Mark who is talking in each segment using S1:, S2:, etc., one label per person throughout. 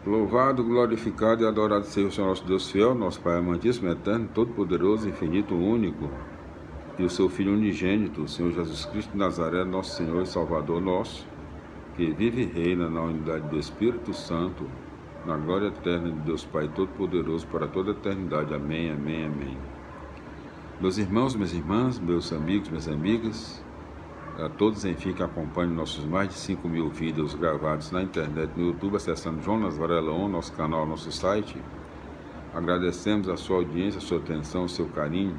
S1: Louvado, glorificado e adorado seja o Senhor nosso Deus fiel, nosso Pai amantíssimo, eterno, todo-poderoso, infinito, único, e o seu Filho unigênito, o Senhor Jesus Cristo de Nazaré, nosso Senhor e Salvador nosso, que vive e reina na unidade do Espírito Santo, na glória eterna de Deus Pai Todo-Poderoso, para toda a eternidade. Amém, amém, amém. Meus irmãos, minhas irmãs, meus amigos, minhas amigas, a todos, enfim, que acompanham nossos mais de 5.000 vídeos gravados na internet, no YouTube, acessando Jonas Varela On, nosso canal, nosso site. Agradecemos a sua audiência, a sua atenção, o seu carinho.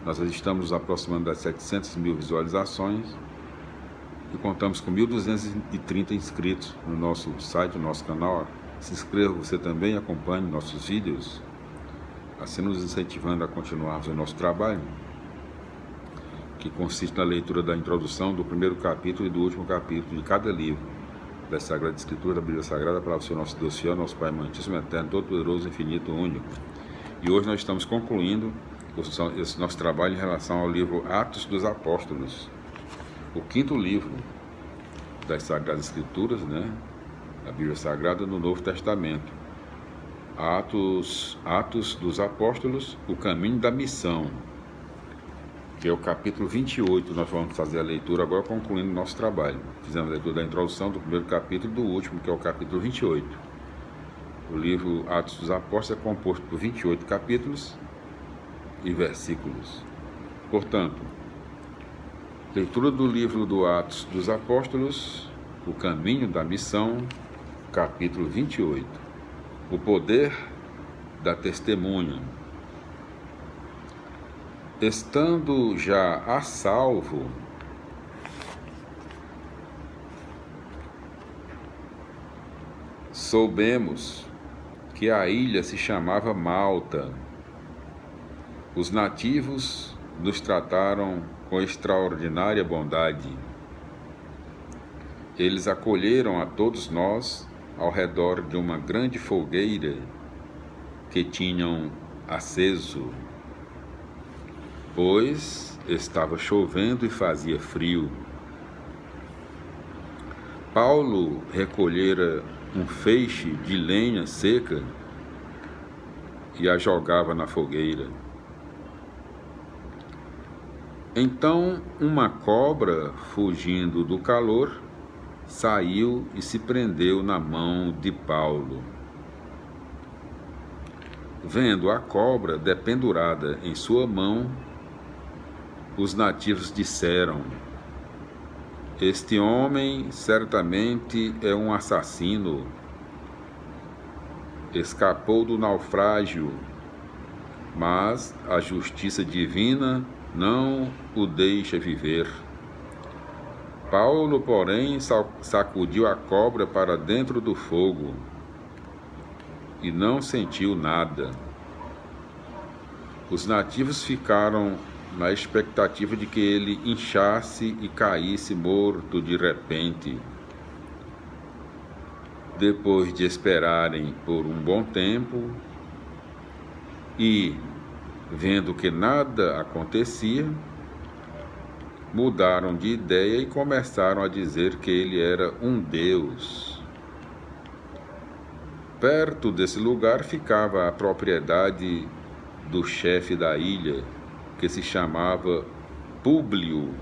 S1: Nós estamos nos aproximando das 700.000 visualizações e contamos com 1.230 inscritos no nosso site, no nosso canal. Se inscreva você também, acompanhe nossos vídeos, assim nos incentivando a continuarmos o nosso trabalho, que consiste na leitura da introdução do primeiro capítulo e do último capítulo de cada livro da Sagrada Escritura, da Bíblia Sagrada, para o Senhor nosso Deus fiel, nosso Pai amantíssimo, eterno, todo-poderoso, infinito, único. E hoje nós estamos concluindo esse nosso trabalho em relação ao livro Atos dos Apóstolos, o quinto livro das Sagradas Escrituras, da Bíblia Sagrada no Novo Testamento. Atos dos Apóstolos, o caminho da missão, que é o capítulo 28, nós vamos fazer a leitura agora, concluindo o nosso trabalho. Fizemos a leitura da introdução do primeiro capítulo e do último, que é o capítulo 28. O livro Atos dos Apóstolos é composto por 28 capítulos e versículos. Portanto, leitura do livro do Atos dos Apóstolos, o caminho da missão, capítulo 28. O poder da testemunha. Estando já a salvo, soubemos que a ilha se chamava Malta. Os nativos nos trataram com extraordinária bondade. Eles acolheram a todos nós ao redor de uma grande fogueira que tinham aceso, pois estava chovendo e fazia frio. Paulo recolhera um feixe de lenha seca e a jogava na fogueira. Então uma cobra, fugindo do calor, saiu e se prendeu na mão de Paulo. Vendo a cobra dependurada em sua mão, os nativos disseram: "Este homem certamente é um assassino. Escapou do naufrágio, mas a justiça divina não o deixa viver." Paulo, porém, sacudiu a cobra para dentro do fogo e não sentiu nada. Os nativos ficaram na expectativa de que ele inchasse e caísse morto de repente. Depois de esperarem por um bom tempo e, vendo que nada acontecia, mudaram de ideia e começaram a dizer que ele era um deus. Perto desse lugar ficava a propriedade do chefe da ilha, que se chamava Públio.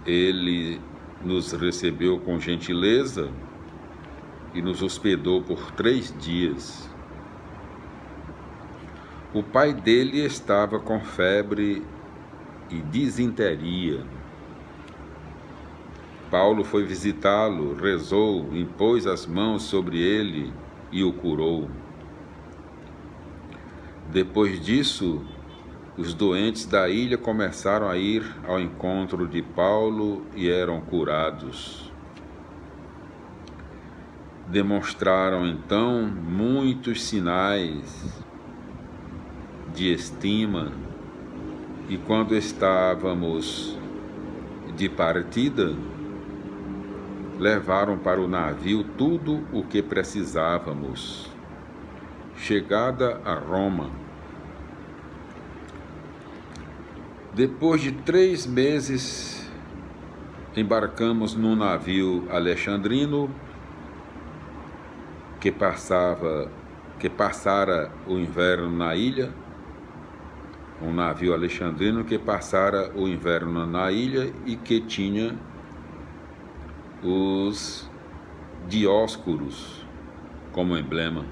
S1: Ele nos recebeu com gentileza e nos hospedou por 3 dias. O pai dele estava com febre e disenteria. Paulo foi visitá-lo, rezou, impôs as mãos sobre ele e o curou. Depois disso, os doentes da ilha começaram a ir ao encontro de Paulo e eram curados. Demonstraram então muitos sinais de estima, e quando estávamos de partida, levaram para o navio tudo o que precisávamos. Chegada a Roma, depois de 3 meses, embarcamos num navio alexandrino que passara o inverno na ilha, um navio alexandrino que passara o inverno na ilha e que tinha os Dioscuros como emblema.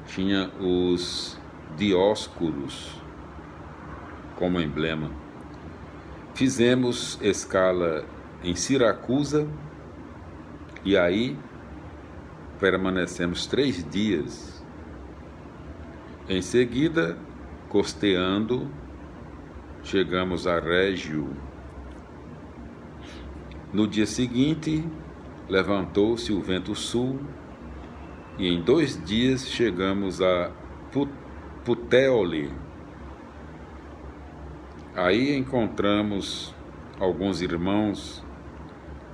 S1: Tinha os Dioscuros como emblema. Fizemos escala em Siracusa e aí permanecemos 3 dias. Em seguida, costeando, chegamos a Régio. No dia seguinte, levantou-se o vento sul e em 2 dias chegamos a Puteoli. Aí encontramos alguns irmãos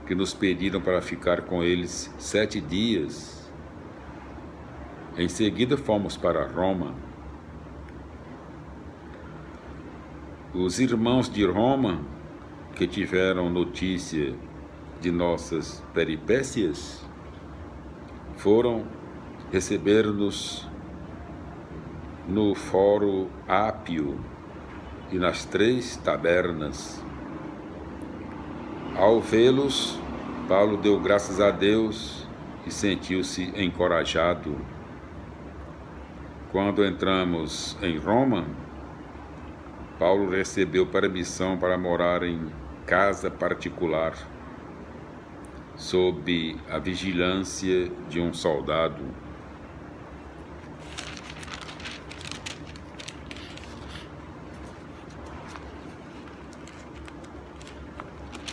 S1: que nos pediram para ficar com eles 7 dias. Em seguida fomos para Roma. Os irmãos de Roma, que tiveram notícia de nossas peripécias, foram receber-nos no Fórum Ápio e nas 3 tabernas. Ao vê-los, Paulo deu graças a Deus e sentiu-se encorajado. Quando entramos em Roma, Paulo recebeu permissão para morar em casa particular, sob a vigilância de um soldado.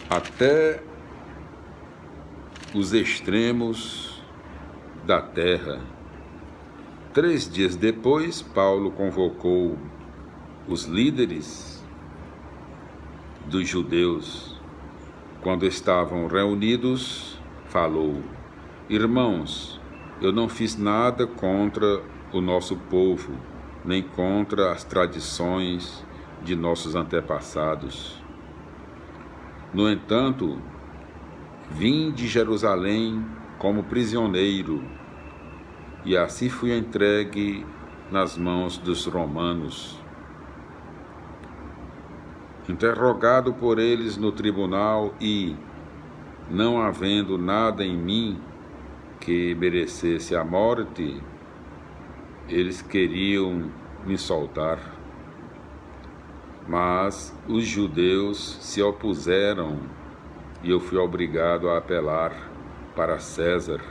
S1: Até os extremos da terra. 3 dias depois, Paulo convocou os líderes dos judeus. Quando estavam reunidos, falou: Irmãos, eu não fiz nada contra o nosso povo, nem contra as tradições de nossos antepassados. No entanto, vim de Jerusalém como prisioneiro, e assim fui entregue nas mãos dos romanos. Interrogado por eles no tribunal e, não havendo nada em mim que merecesse a morte, eles queriam me soltar. Mas os judeus se opuseram e eu fui obrigado a apelar para César,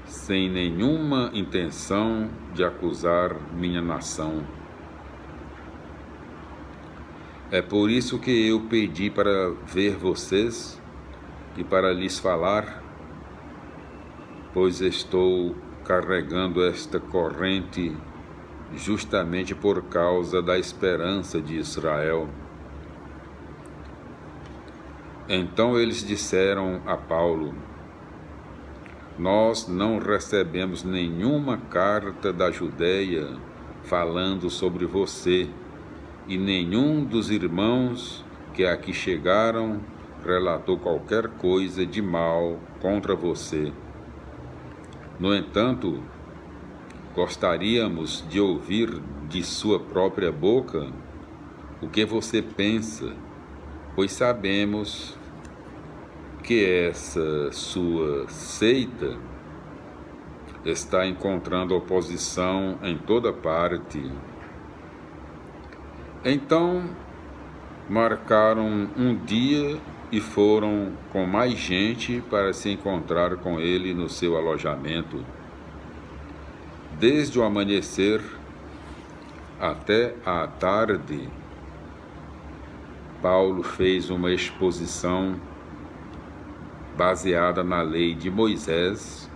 S1: sem nenhuma intenção de acusar minha nação. É por isso que eu pedi para ver vocês e para lhes falar, pois estou carregando esta corrente justamente por causa da esperança de Israel. Então eles disseram a Paulo: Nós não recebemos nenhuma carta da Judeia falando sobre você, e nenhum dos irmãos que aqui chegaram relatou qualquer coisa de mal contra você. No entanto, gostaríamos de ouvir de sua própria boca o que você pensa, pois sabemos que essa sua seita está encontrando oposição em toda parte. Então, marcaram um dia e foram com mais gente para se encontrar com ele no seu alojamento. Desde o amanhecer até à tarde, Paulo fez uma exposição baseada na lei de Moisés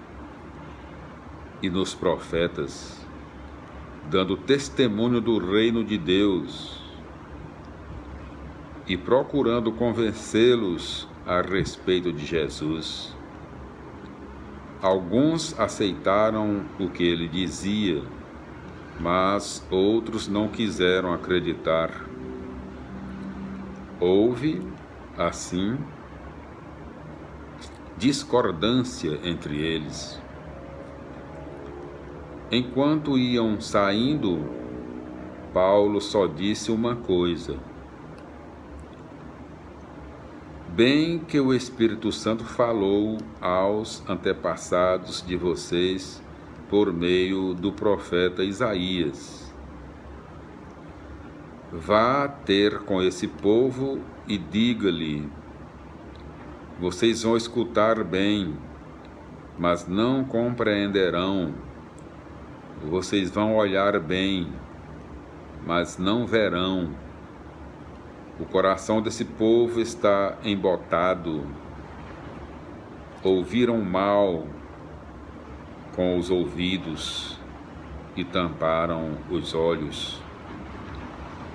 S1: e nos profetas, dando testemunho do reino de Deus e procurando convencê-los a respeito de Jesus. Alguns aceitaram o que ele dizia, mas outros não quiseram acreditar. Houve, assim, discordância entre eles. Enquanto iam saindo, Paulo só disse uma coisa: bem que o Espírito Santo falou aos antepassados de vocês por meio do profeta Isaías. Vá ter com esse povo e diga-lhe: vocês vão escutar bem, mas não compreenderão. Vocês vão olhar bem, mas não verão. O coração desse povo está embotado. Ouviram mal com os ouvidos e tamparam os olhos,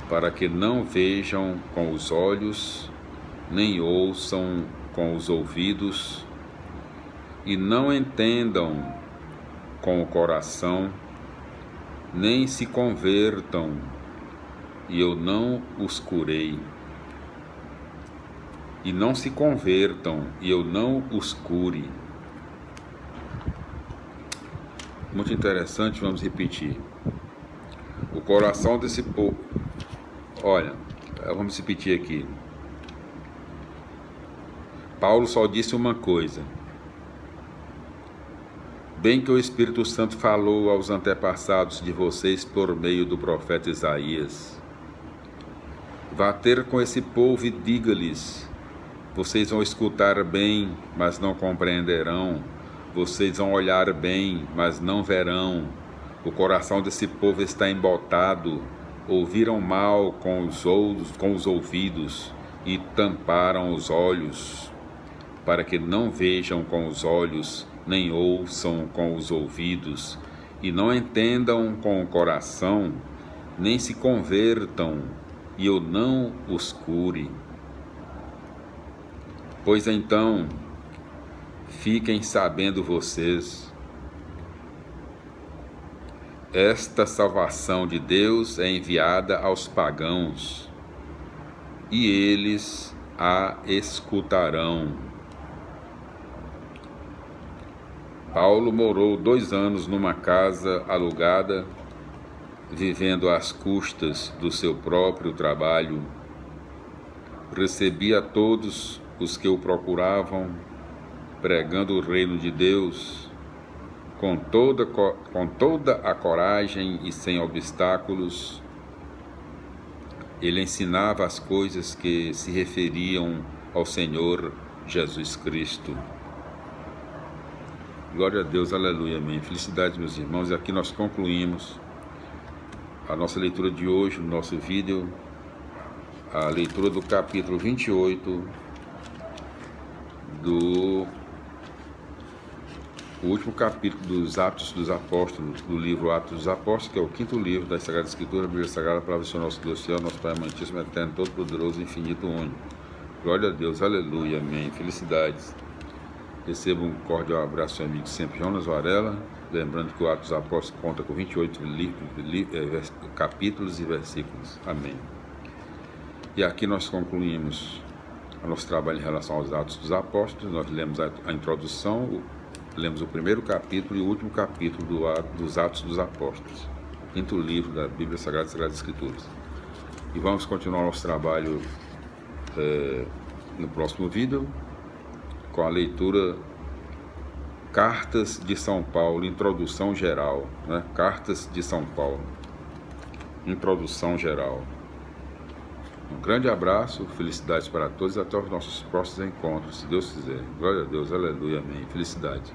S1: para que não vejam com os olhos, nem ouçam com os ouvidos, e não entendam com o coração, nem se convertam, e eu não os curei. E não se convertam, e eu não os cure. Muito interessante, vamos repetir. O coração desse povo... Olha, vamos repetir aqui. Paulo só disse uma coisa: bem que o Espírito Santo falou aos antepassados de vocês por meio do profeta Isaías. Vá ter com esse povo e diga-lhes: vocês vão escutar bem, mas não compreenderão. Vocês vão olhar bem, mas não verão. O coração desse povo está embotado. Ouviram mal com os ouvidos e tamparam os olhos, para que não vejam com os olhos, nem ouçam com os ouvidos, e não entendam com o coração, nem se convertam, e eu não os cure. Pois então, fiquem sabendo vocês, esta salvação de Deus é enviada aos pagãos, e eles a escutarão. Paulo morou 2 anos numa casa alugada, vivendo às custas do seu próprio trabalho. Recebia todos os que o procuravam, pregando o reino de Deus, com toda a coragem e sem obstáculos. Ele ensinava as coisas que se referiam ao Senhor Jesus Cristo. Glória a Deus, aleluia, amém. Felicidades, meus irmãos. E aqui nós concluímos a nossa leitura de hoje, no nosso vídeo, a leitura do capítulo 28 do último capítulo dos Atos dos Apóstolos, do livro Atos dos Apóstolos, que é o 5º livro da Sagrada Escritura, a Bíblia Sagrada, Palavra do Senhor nosso Deus, Senhor, nosso Pai amantíssimo, eterno, todo-poderoso, infinito, único. Glória a Deus, aleluia, amém. Felicidades. Recebo um cordial abraço, meu amigo sempre Jonas Varela, lembrando que o Atos dos Apóstolos conta com 28 capítulos e versículos. Amém. E aqui nós concluímos o nosso trabalho em relação aos Atos dos Apóstolos. Nós lemos a introdução, lemos o 1º capítulo e o último capítulo dos Atos dos Apóstolos, o 5º livro da Bíblia Sagrada, Sagradas Escrituras. E vamos continuar nosso trabalho no próximo vídeo, com a leitura Cartas de São Paulo, introdução geral, né? Cartas de São Paulo, introdução geral. Um grande abraço, felicidades para todos e até os nossos próximos encontros, se Deus quiser. Glória a Deus, aleluia, amém. Felicidade.